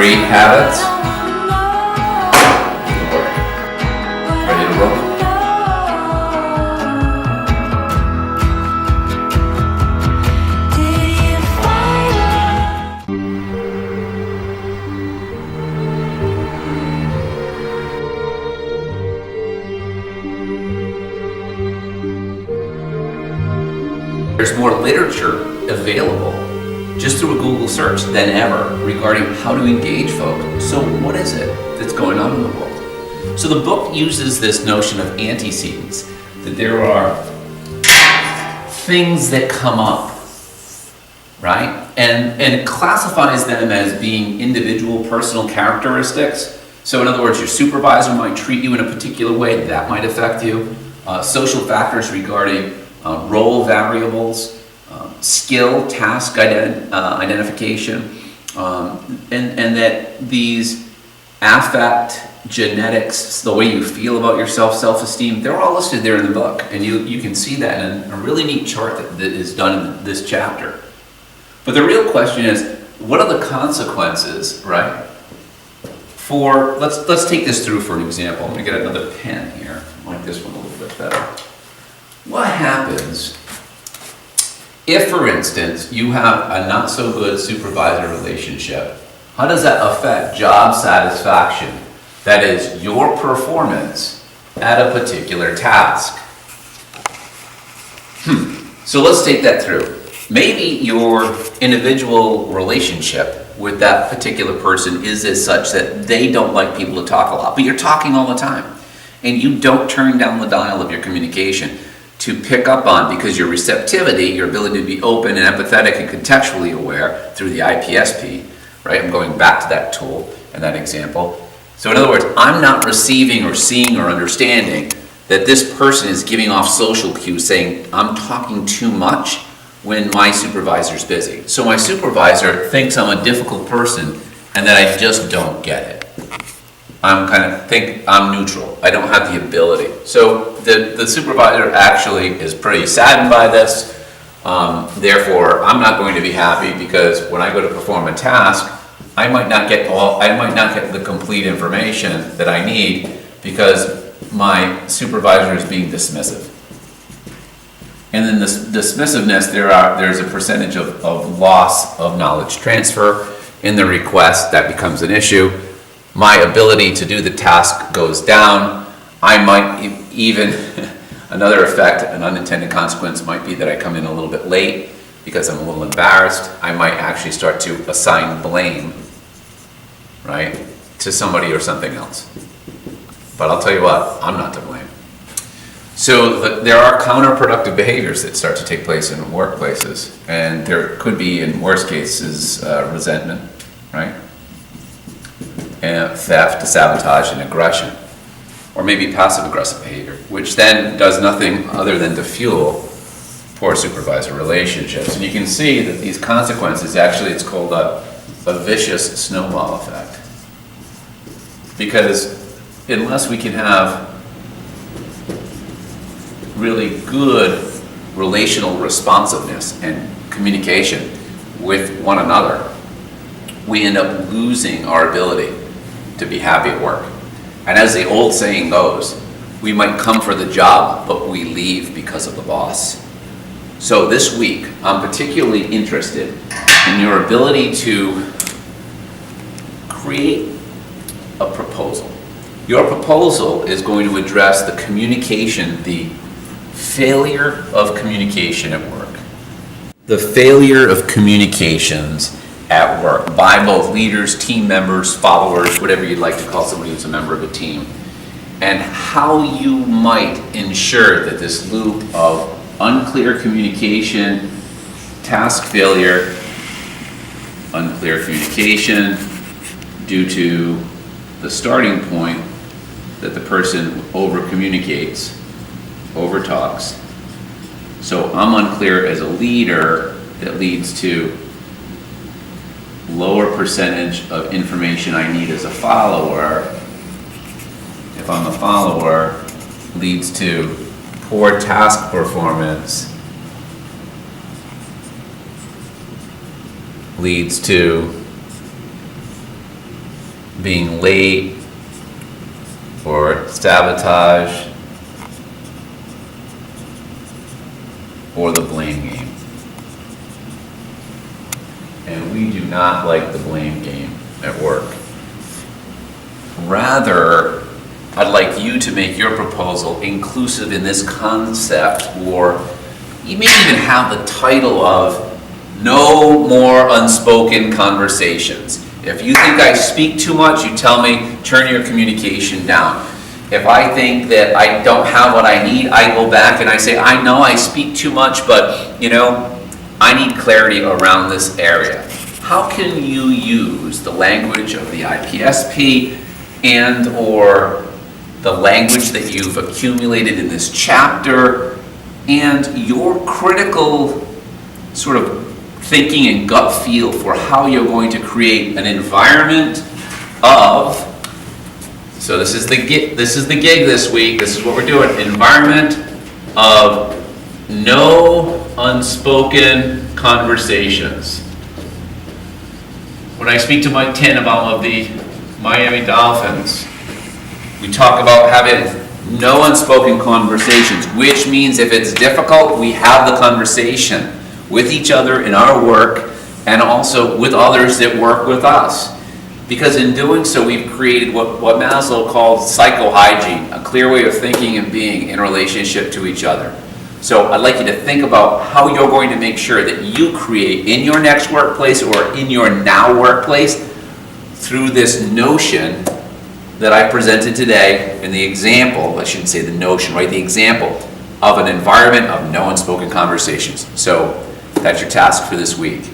Great habits. Ready to roll? There's more literature available just through a Google search than ever regarding how to engage folks. So what is it that's going on in the world? So the book uses this notion of antecedents, that there are things that come up, right? And it classifies them as being individual personal characteristics. So in other words, your supervisor might treat you in a particular way, that might affect you. Social factors regarding role variables, skill, task identification, and that these affect, genetics, the way you feel about yourself, self-esteem, they're all listed there in the book. And you can see that in a really neat chart that is done in this chapter. But the real question is, what are the consequences, right? For, let's take this through for an example. Let me get another pen here. I like this one a little bit better. What happens if, for instance, you have a not so good supervisor relationship? How does that affect job satisfaction? That is, your performance at a particular task. So let's take that through. Maybe your individual relationship with that particular person is as such that they don't like people to talk a lot, but you're talking all the time. And you don't turn down the dial of your communication to pick up on, because your receptivity, your ability to be open and empathetic and contextually aware through the IPSP, right? I'm going back to that tool and that example. So in other words, I'm not receiving or seeing or understanding that this person is giving off social cues saying, I'm talking too much when my supervisor's busy. So my supervisor thinks I'm a difficult person and that I just don't get it. I'm neutral. I don't have the ability. So the supervisor actually is pretty saddened by this. Therefore, I'm not going to be happy, because when I go to perform a task, I might not get the complete information that I need because my supervisor is being dismissive. And then this dismissiveness, there's a percentage of loss of knowledge transfer in the request that becomes an issue. My ability to do the task goes down. I might even, another effect, an unintended consequence might be that I come in a little bit late because I'm a little embarrassed. I might actually start to assign blame, right, to somebody or something else. But I'll tell you what, I'm not to blame. So there are counterproductive behaviors that start to take place in workplaces, and there could be, in worst cases, resentment, right? And theft, sabotage, and aggression, or maybe passive-aggressive behavior, which then does nothing other than to fuel poor supervisor relationships. And you can see that these consequences, actually it's called a vicious snowball effect. Because unless we can have really good relational responsiveness and communication with one another, we end up losing our ability to be happy at work. And as the old saying goes, we might come for the job, but we leave because of the boss. So this week, I'm particularly interested in your ability to create a proposal. Your proposal is going to address the communication, the failure of communication at work. The failure of communications at work by both leaders, team members, followers, whatever you'd like to call somebody who's a member of a team, and how you might ensure that this loop of unclear communication, task failure, unclear communication due to the starting point that the person over communicates, over talks. So I'm unclear as a leader, that leads to lower percentage of information I need as a follower. If I'm a follower, leads to poor task performance, leads to being late, or sabotage, or the blame game. And we do not like the blame game at work. Rather, I'd like you to make your proposal inclusive in this concept, or you may even have the title of No More Unspoken Conversations. If you think I speak too much, you tell me, turn your communication down. If I think that I don't have what I need, I go back and I say, I know I speak too much, but I need clarity around this area. How can you use the language of the IPSP and or the language that you've accumulated in this chapter and your critical sort of thinking and gut feel for how you're going to create an environment of, so this is the gig this week, this is what we're doing, environment of no unspoken conversations. When I speak to Mike Tannenbaum of the Miami Dolphins, we talk about having no unspoken conversations, which means if it's difficult, we have the conversation with each other in our work and also with others that work with us. Because in doing so, we've created what Maslow called psychohygiene, a clear way of thinking and being in relationship to each other. So I'd like you to think about how you're going to make sure that you create in your next workplace or in your now workplace through this notion that I presented today in the example, I shouldn't say the notion, right? The example of an environment of no unspoken conversations. So that's your task for this week.